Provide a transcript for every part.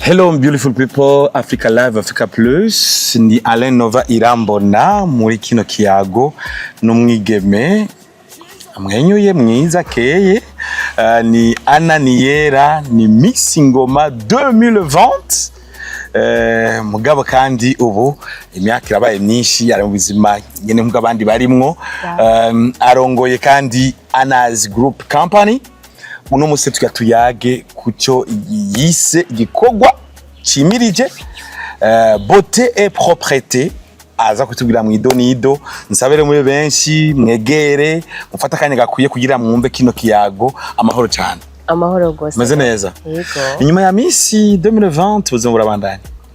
Hello beautiful people, Africa Live, Africa Plus. Ni Alain Nova Irambona muri kino kiyago n'umwigeme amwenyuye mwiza keye. Ni Anna Niyera, ni Miss Ngoma 2020. Mugabo kandi ubu imyaka irabaye myinshi ari mu bizima nyene nk'abandi barimwo. Arongoye kandi Anna's Group Company. Uno musi tuyage kucyo yise igikogwa cimirije beauté et propreté aza kutubwira mu idonido. Nsabere muri benshi mwegere mufata kanya gakwiye kugira mwumve kino kiyago. Amahoro cyane. Amahoro gose. Meze neza. Yego. Inyuma ya Miss 2020 buzima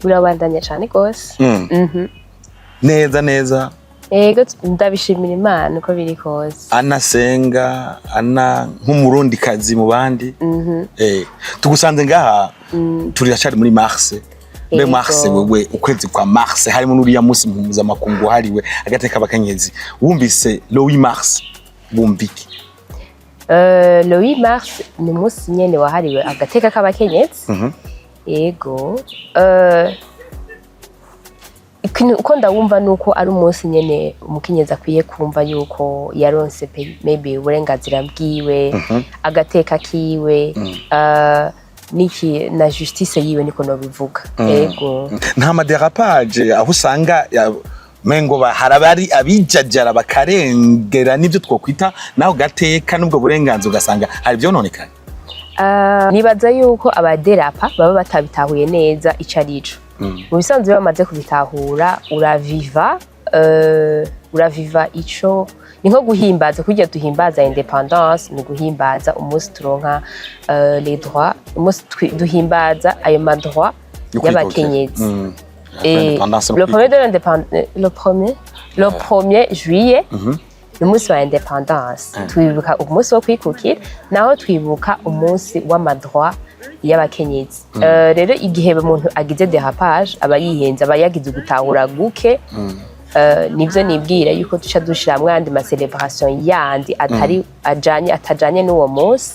burabandanya cyane gose. Neza. Ego ndabishimira Imana uko biri kose. Anna Senga, Anna nk'umurundi kazi mu bandi. Tugusanze ngaha turiyacari muri Mars. Mbe Mars wewe ukwezi kwa Mars harimo n'uriya musi mpuza makungu hariwe agateka abakenyezi. Wumvise le 8 Mars bumbiki? Le 8 Mars ni musi nyene wahariwe agateka k'abakenyezi. Ego. Uko ndawumva nuko ari umunsi nyene umukenyezi akwiye kumva yuko yaronse maybe uburenganzira bwiwe, agateka kiwe, niki na justice yiwe niko no bivuga. Ego. Nta maderapage aho usanga mengo harabari abijajara bakarengera nivyo twokwita naho gateka nubwo burenganzira ugasanga hari byo nonekanye. Nibaza yuko abaderapa baba batabitahuye neza icarico. Mu bisanzwe bamaze kubitahura uraviva ico ni nko guhimbaza kujya duhimbaza independence, ni guhimbaza umunsi turonka les droits, umunsi duhimbaza ayo madroit y'abakenyezi. Le 1er juillet umunsi wa independence twibuka umunsi wo kwikukira, naho twibuka umunsi w'amadroit y'abakenyezi. Rero igihe umuntu agize dérapage aba yihenze, aba yagize gutahura guke. Nivyo nibwira yuko duca dushiramwe andi ma celebration yandi atajanye n'uwo munsi.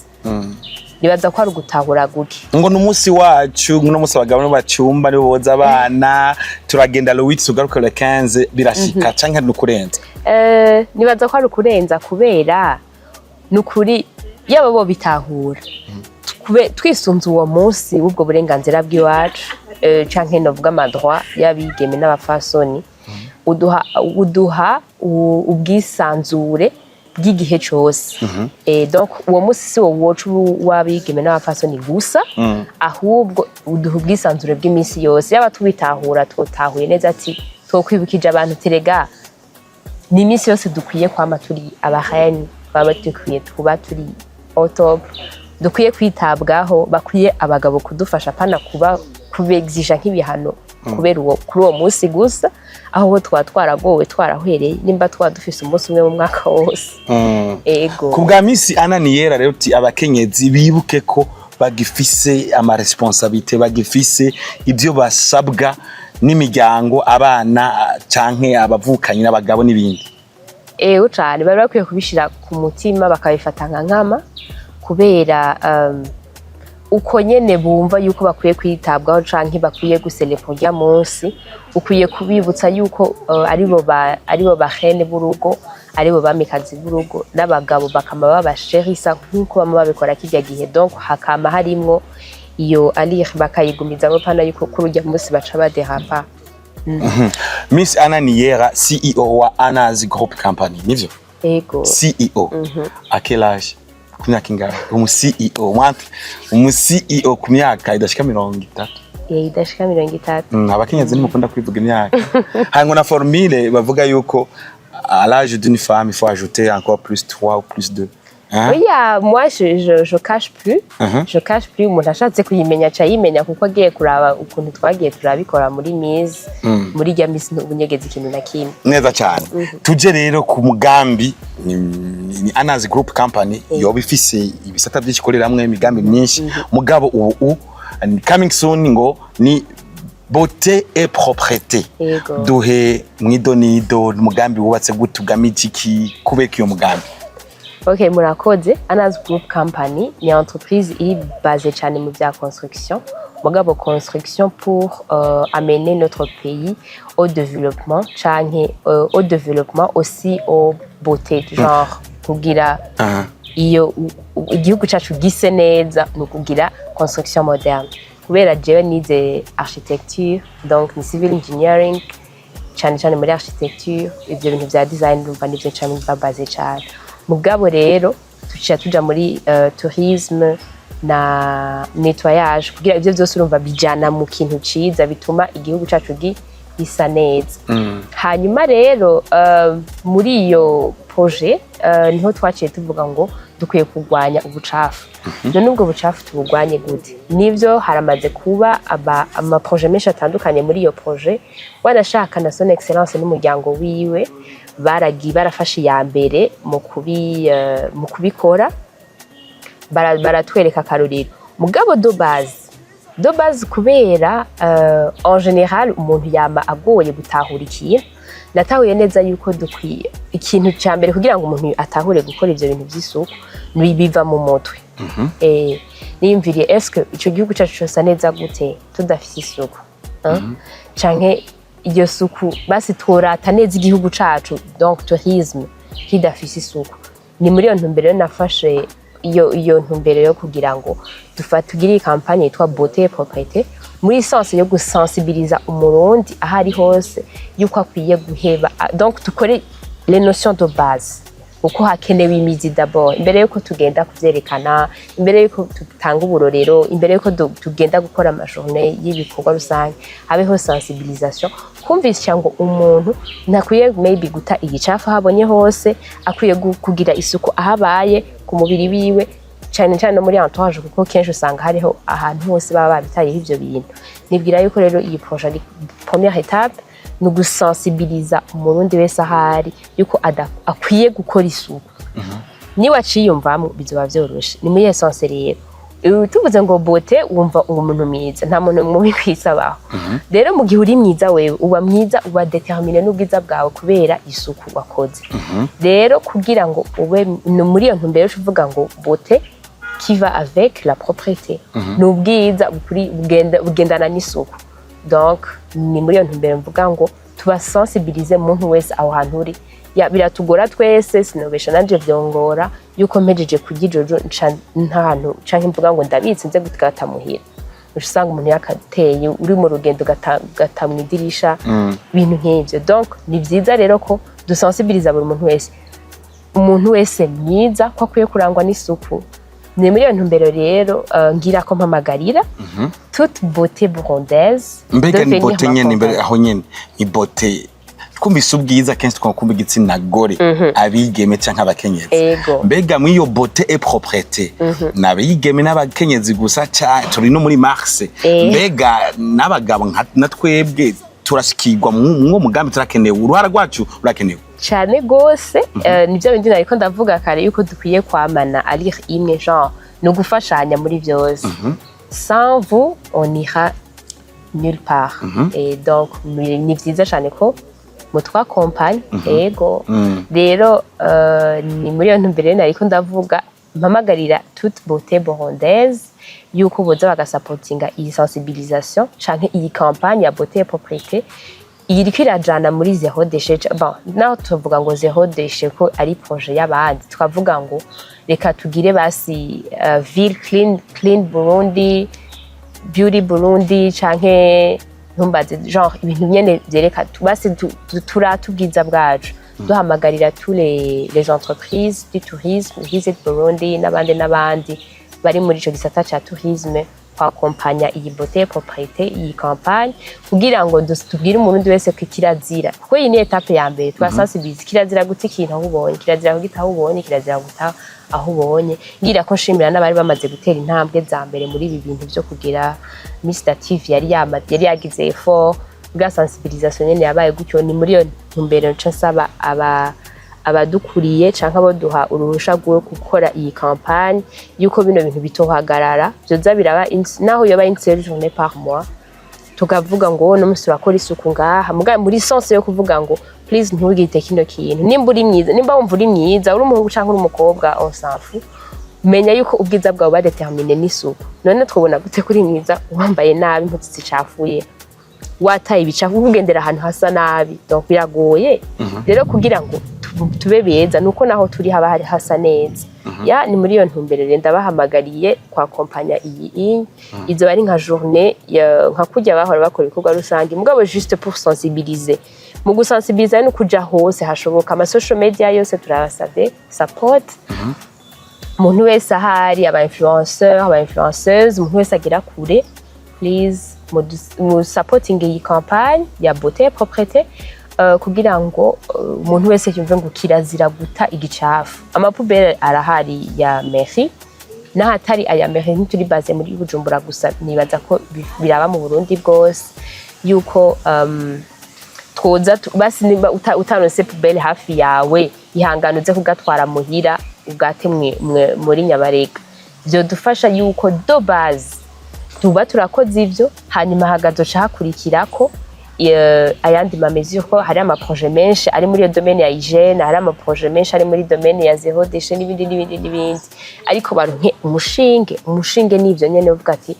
Nibaza ko ari gutahura guke ngo n'umunsi wacu no munsi abagabo no bacumba ni boza abana turagenda le 8 tugaruka le 15 birashika canke n'ukurenza. Nibaza ko ari kurenza kubera n'ukuri yabo bo bitahura twisunze uwo munsi w'ubwo burenganzira bw'iwacu, canke no vuga amadroit y'abigeme n'abafasoni. Uduha ubwisanzure bw'igihe cyose. Donc uwo munsi si wo wocu w'abigeme n'abafasoni gusa, ahubwo uduha ubwisanzure bw'iminsi yose. Yaba tubitahura twotahuye neza ati twokwibukije abantu terega ni iminsi yose dukwiye kwama turi abahani, baba dukwiye kuba turi autob, dukwiye kwitabwaho, bakwiye abagabo kudufasha pana kuba kubexija nk'ibihano kubera kuri uwo munsi gusa, aho twaragowe twarahwereye nimba dufise umunsi umwe mu mwaka wose. Ego. Ku bwa Miss Anna Niyera rero ti abakenyezi bibuke ko bagifise ama responsabilité, bagifise ibyo basabwa n'imiryango, abana canke abavukanye n'abagabo n'ibindi. Cyane bari bakwiye kubishira ku mutima bakabifata nka nkama, kubera uko nyene bumva yuko bakwiye kwitabwaho canke bakwiye guselebra munsi. Ukwiye kubibutsa yuko aribo bahene b'urugo, aribo bamikazi b'urugo, n'abagabo bakama babasherisa nk'uko bama babikora kijya gihe. Donc hakama harimwo iyo alire bakayigumizamo pana yuko kurujya munsi baca baderapa. Miss Anna Niyera, CEO wa Anna's Group Company, nivyo? Ego. CEO. À quel âge? Kumyaka ingahe? CEO ku myaka idashika 30. Idashika 30. Abakenyezi nimukunda kwivuga imyaka. Hango na formule bavuga yuko à l'âge d'une femme il faut ajouter encore plus 3 ou plus 2. Oui, moi je cache plus. Je cache plus. Umuntu ashatse kuyimenya cyayimenya kuko agiye kuraba ukuntu twagiye turabikora muri Miss, muri ya Miss n'ubunyegezi ikintu na kimwe. Neza cyane. Tuje rero ku mugambi ni Anna's Group Company yoba ifise ibisata byinshi koreramwe imigambi myinshi. Mugabo ubu coming soon ngo ni beauté et propreté. Duhe mwidonido umugambi wubatse gutugamije iki kubeka iyo mugambi? Ok, murakoze. Anas Group Company ni entreprise iri basée cyane mu bya construction. Mugabo construction pour amener notre pays au développement, canke au développement aussi au beauté, genre kugira iyo igihugu cyacu gise neza no kugira construction moderne. Kubera jewe nize architecture, donc ni civil engineering, cyane muri architecture, ibyo bintu bya design numva nivyo cyane basé cyane. Mugabo rero tuja muri tourisme na nettoyage kugira ivyo byose urumva bijana mu kintu ciza bituma igihugu cyacu gisa neza. Hanyuma rero muri iyo projet niho twaciye tuvuga ngo dukwiye kurwanya ubucafu. None ubwo bucafu tubugwanye gute? Nivyo haramaze kuba ama projet menshi atandukanye muri iyo projet. Wanashaka na son excellence n'umuryango wiwe barafashe ya mbere mu kubikora, baratwereka akarorero. Mugabo de base kubera en général umuntu yama agoye gutahura ikintu. Natahuye neza yuko dukwiye ikintu cya mbere kugira ngo umuntu atahure gukora ivyo bintu by'isuku biva mu mutwe. Niyumviriye eske ico gihugu cyacu cyose neza gute tudafite isuku? Canke iyo suku basi tworata neza igihugu cyacu, donc tourisme kidafite isuku. Ni muri iyo ntumbero nafashe iyo ntumbero yo kugira ngo tugire campagne yitwa beauté et propreté, muri sense yo gusensibiliser umurundi ahari hose yuko akwiye guheba, donc tukore les notions de base uko hakenewe imizi d'abord imbere yuko tugenda kuvyerekana, imbere yuko tutanga uburorero, imbere yuko tugenda gukora amajournée y'ibikorwa rusange, habeho sensibilisation kumvisha ngo umuntu ntakwiye maybe guta igicafu habonye hose, akwiye kugira isuku ahabaye ku mubiri wiwe, cyane no muri entourage kuko kenshi usanga hariho ahantu hose baba babitayeho ivyo bintu. Nibwira yuko rero iyi projet ari première étape no gusensibiliza umurundi wese ahari yuko akwiye gukora isuku. Ni waciyumvamo bizoba vyoroshe. Ni muri essence rero tuvuze ngo beauté wumva umuntu mwiza, nta muntu mubi kwisabaho. Rero mu gihe uri mwiza wewe uba mwiza, uba determiner n'ubwiza bwawe kubera isuku wakoze. Rero kugira ngo ube muri iyo ntumbero uvuga ngo beauté qui va avec la propreté, n'ubwiza bugendana n'isuku. Donc ni muri iyo ntumbero mvuga ngo tubasensibilize umuntu wese aho hantu uri. Biratugora twese, sinobesha nanje vyongora yuko mpejeje kugijojo ntahantu canke mvuga ngo ndabitse nze gutgata muhira. Usanga umuntu yakateye uri mu rugendo gatamwe idirisha ibintu nk'ivyo. Donc ni vyiza rero ko dusensibiliza buri muntu wese. Umuntu wese mwiza ko akwiye kurangwa n'isuku. Ni muri iyo ntumbero rero ngira ko mpamagarira toute beauté burundaise. Mbega ni beauté nyene imbere aho nyene ni beauté kumbisa ubwiza kenshi twakumva igitsina gore abigeme canke abakenyezi. Mbega muri iyo beauté et propreté nabigeme n'abakenyezi gusa turi no muri mars. Mbega n'abagabo na twebwe turashikirwa mu mugambi turakenewe, uruhara rwacu rurakenewe cyane gose. Nivyo bindi nariko ndavuga kare yuko dukwiye kwamana ari imwe, genre no gufashanya muri byose. Sans vous on ira nulle part. Et donc ni vyiza cyane ko mutwa compagnie. Ego rero ni muri iyo ntumbero nariko ndavuga mpamagarira toute beauté burundaise yuko boza bagasapotinga iyi sensibilisation canke iyi campagne ya beauté et propreté iriko irajana muri zéro déchet. Bon, naho tuvuga ngo zéro déchet ko ari projet y'abandi, twavuga ngo reka tugire basi ville clean Burundi, beauty Burundi canke ntumbaze genre ibintu nyene vyereka basi turatubwiza bwacu. Duhamagarira tous les entreprises du tourisme, Visit Burundi n'abandi bari muri ico gisata ca tourisme kwakompanya iyi beauté propreté, iyi campagne kugira ngo tubwire umurundi wese ko kirazira, kuko iyi ni etape ya mbere. Twasensibilize kirazira guta ikintu aho ubonye, kirazira kugita aho ubonye, kirazira guta aho ubonye. Ngira ko nshimira n'abari bamaze gutera intambwe za mbere muri ibi bintu byo kugira Miss Dative yari yagize effort bwa sensibilisation nyene yabaye gutyo. Ni muri iyo ntumbero nca nsaba abadukuriye canke aboduha uruhusha rwo gukora iyi campagne yuko bino bintu bitohagarara, byoza biraba naho yoba une seule journée par mois, tukavuga ngo no musi urakora isuku ngaha muri sense yo kuvuga ngo please ntugite kino kintu nimba uri mwiza nimba wumva uri mwiza uri umuhungu cyangwa uri umukobwa on s'en fout menya yuko ubwiza bwawe badetermine n'isuku none twabona gute kuri mwiza wambaye nabi impuzu zicafuye wataye ibicafu ugendera ahantu hasa nabi donc biragoye rero kugira ngo tube beza nuko naho turi haba hari hasa neza ya ni muri iyo ntumbere ndabahamagariye kwa kompanya iyi izo bari nka journée nka kujya bahora bakora ibikorwa rusange mugabo juste pour sensibiliser mu gusensibiliser no kuja hose hashoboka ama social media yose turabasave support umuntu wese ahari aba influenceurs umuntu wese agira kure please mu supporting iyi campagne ya beauté et propreté kugira ngo umuntu wese yumve ngo kirazira guta igicafu amapubere arahari ya mairie n'ahatari aya mairie ntituri base muri Bujumbura gusa nibaza ko biraba mu Burundi bwose yuko twoza basi niba utanose pubere hafi yawe ihanganuze kugatwara muhira ubwate muri Nyabarega byo dufasha yuko do base tuba turakoze ivyo hanyuma hagazoca hakurikirako ayandi mamezi ko hari ama projet menshi ari muri domaine ya hygiene hari ama projet menshi ari muri domaine ya zero déchet n'ibindi ariko baronke umushinge n'ivyo nyene uvuga ati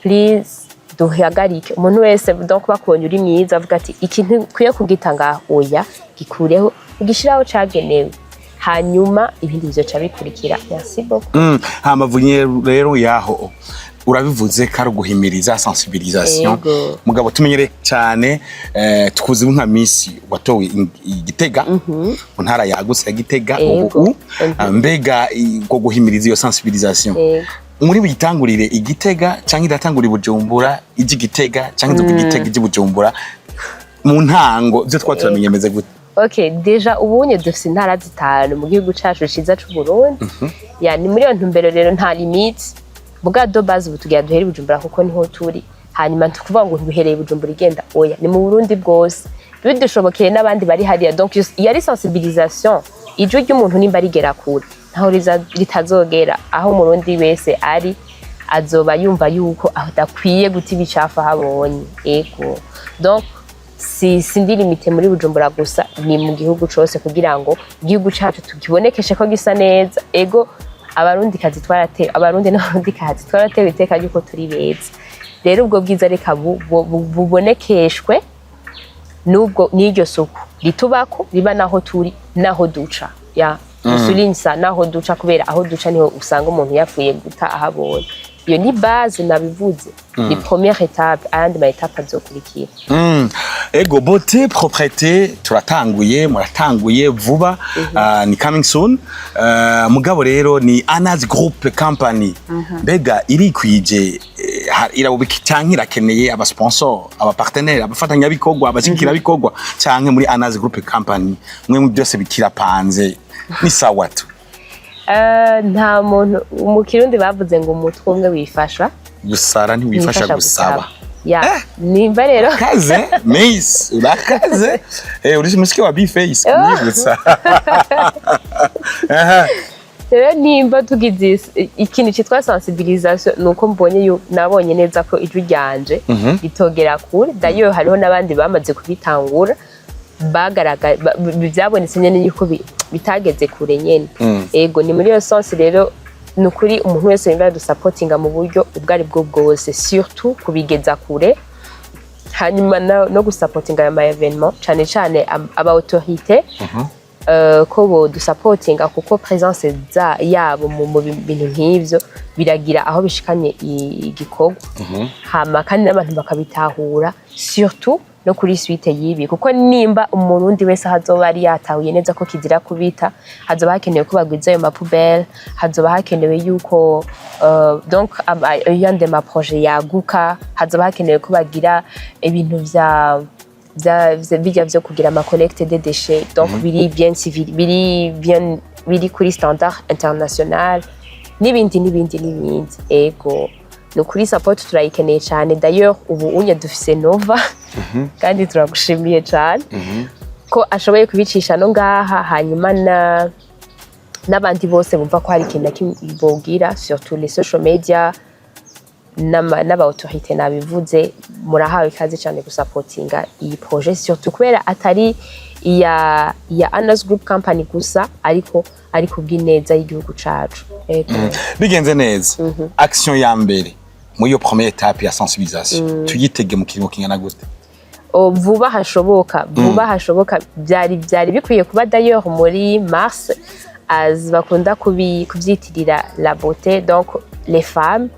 please duhagarike umuntu wese donc bakubonye uri mwiza avuga ati ikintu kwiye kugitanga oya gikureho ugishiraho cagenewe hanyuma ibindi bizoca bikurikira merci beaucoup hamavunye rero yaho urabivuze ko ari guhimiriza sensibilisation mugabo tumenyere cyane tukuzi nka misi watowe igitega mu ntara yagutse ya Gitega ubu mbega go guhimiriza iyo sensibilisation muri bitangurire igitega cyangwa idatangura Bujumbura Gitega cyangwa Gitega Bujumbura mu ntango byo twatumenyemeze gute Okay, deja ubunye dufite intara zitanu mu gihugu cacu ciza c'u Burundi ya ni muri yo ntumbero rero nta limite buga do base butugira duhere Bujumbura kuko niho turi hanyuma tukuvuga ngo nduhereye Bujumbura igenda oya ni mu Burundi bwose bidushobokeye n'abandi bari hariya donc yari sensibilisation ijo ry'umuntu nimba rigera kure ntaho ritazogera aho umurundi wese ari azoba yumva yuko adakwiye guta ibicafu habonye ego donc sindi limite muri Bujumbura gusa ni mu gihugu cose kugira ngo igihugu cacu tukibonekeshe ko gisa neza ego abarundi n'abarundi kazi twaratewe iteka yuko turi beza rero ubwo bwiza reka bubonekeshwe nubwo n'iryo suku ritubako riba naho turi naho duca ya usulinsa naho duca kubera aho duca niho usanga umuntu yapfuye guta ahabonye iyo ni base nabivuze ni première étape ayandi ma étape azokurikira ego beauté propreté muratanguye vuba ni coming soon mugabo rero ni Anas Group Company mbega irikwije irabubiki cyangwa irakeneye aba sponsor aba partenaire abafatanya bikorwa abashikira bikorwa cyangwa muri Anas Group Company mwe mu byose bikirapanze ni sawatu nta muntu mu Kirundi bavuze ngo umutwe umwe wifasha gusara ntiwifasha gusaba ya nimba rero kaze Miss urakaze uri mushiki wa B-Face nibutsa rero nimba tugize ikintu cyitwa sensibilisation nuko mbonye nabonye neza ko ijwi ryanje itogera kure dayo hariho nabandi bamaze kubitangura bagaragaye byabonetse nyene yuko bitageze kure nyene ego ni muri yo sense rero nukuri umuntu wese yimba supportinga mu buryo ubwari bwo bwose surtout kubigeza kure hanyuma no gusupportinga aya evenement cyane aba autorité ko bo dusupportinga kuko presence yabo mu bintu nk'ivyo biragira aho bishikanye igikorwa hama kandi n'abantu bakabitahura surtout no kuri suite yibi kuko nimba umurundi wese hazoba ari yatahuye neza ko kizira kubita hazoba hakenewe ko bagwiza ayo mapubelle hazoba hakenewe yuko donc yande ma projet yaguka hazoba hakenewe ko bagira ibintu bijya byo kugira ama collecte des déchets donc biri bien civil biri kuri standard international n'ibindi ego no kuri support turayikeneye cyane d'ailleurs ubu unye dufise Nova kandi turagushimiye cyane ko ashoboye kubicisha no ngaha hanyuma n'abandi bose bumva ko hari ikintu kibogira surtout les social media n'aba autorité nabivuze murahawe ikaze cyane gusapotinga iyi projet surtout kubera atari iya Anas Group Company gusa ariko kubw'ineza y'igihugu cacu. Bigenze neza. Action ya mbere muri iyo première étape ya sensibilisation tuyitege mu kiringo kingana gute? Vuba hashoboka byari bikwiye kuba d'ailleurs muri mars bakunda kubyitirira la beauté donc les femmes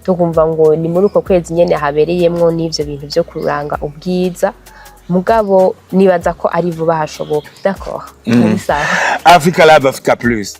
tukumva ngo ni muri uko kwezi nyene habereyemwo n'ivyo bintu byo kuranga ubwiza mugabo nibaza ko ari vuba hashoboka. D'accord. Africa Lab, Africa Plus.